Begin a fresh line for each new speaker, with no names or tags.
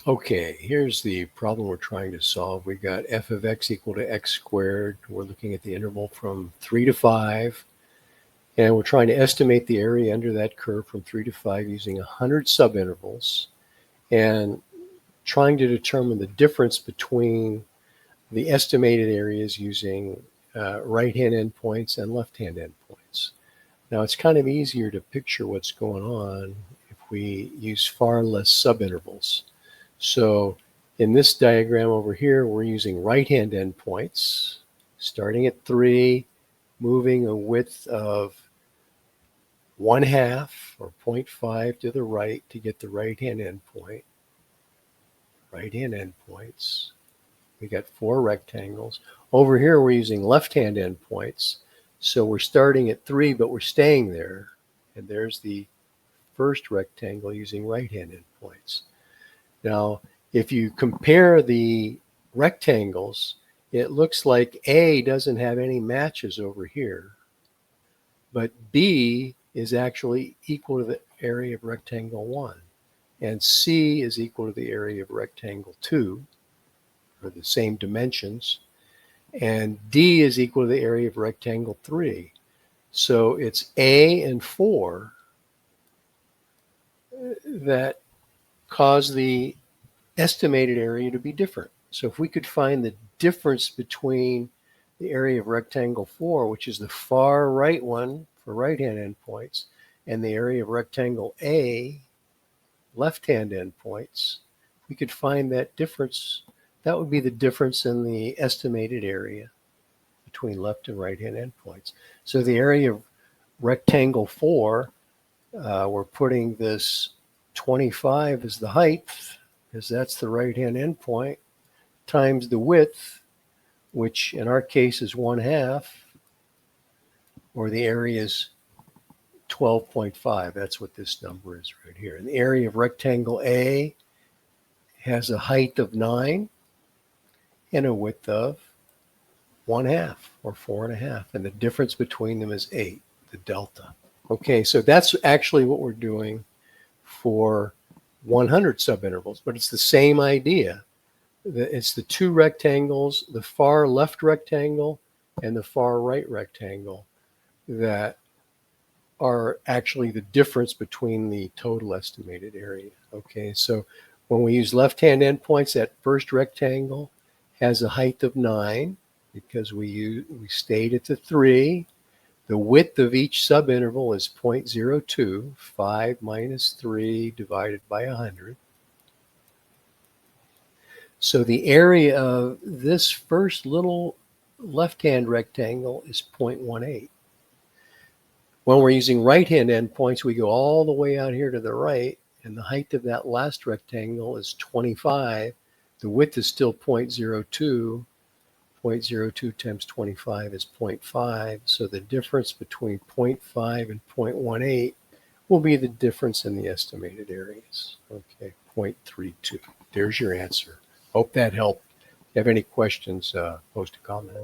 Okay, here's the problem we're trying to solve. We got f of x equal to x squared. We're looking at the interval from 3 to 5. And we're trying to estimate the area under that curve from 3 to 5 using 100 subintervals and trying to determine the difference between the estimated areas using right-hand endpoints and left-hand endpoints. Now, it's kind of easier to picture what's going on if we use far less subintervals. So in this diagram over here, we're using right-hand endpoints, starting at 3, moving a width of 1/2 or 0.5 to the right to get the right-hand endpoint. Right-hand endpoints. We got 4 rectangles. Over here, we're using left-hand endpoints. So we're starting at 3, but we're staying there. And there's the first rectangle using right-hand endpoints. Now, if you compare the rectangles, it looks like A doesn't have any matches over here, but B is actually equal to the area of rectangle 1, and C is equal to the area of rectangle 2, or the same dimensions, and D is equal to the area of rectangle 3. So it's A and 4 that cause the estimated area to be different. So if we could find the difference between the area of rectangle 4, which is the far right one for right-hand endpoints, and the area of rectangle A, left-hand endpoints, we could find that difference. That would be the difference in the estimated area between left and right-hand endpoints. So the area of rectangle 4, we're putting this 25 as the height, because that's the right-hand endpoint, times the width, which in our case is 1/2, or the area is 12.5. That's what this number is right here. And the area of rectangle A has a height of 9 and a width of 1/2, or 4.5. And the difference between them is 8, the delta. Okay, so that's actually what we're doing for 100 subintervals, but it's the same idea. It's the 2 rectangles, the far left rectangle and the far right rectangle, that are actually the difference between the total estimated area. Okay, so when we use left-hand endpoints, that first rectangle has a height of 9 because we stayed at the 3. The width of each subinterval is 0.02, 5 minus 3 divided by 100. So the area of this first little left-hand rectangle is 0.18. When we're using right-hand endpoints, we go all the way out here to the right, and the height of that last rectangle is 25. The width is still 0.02. 0.02 times 25 is 0.5. So the difference between 0.5 and 0.18 will be the difference in the estimated areas. Okay, 0.32. There's your answer. Hope that helped. If you have any questions, post a comment.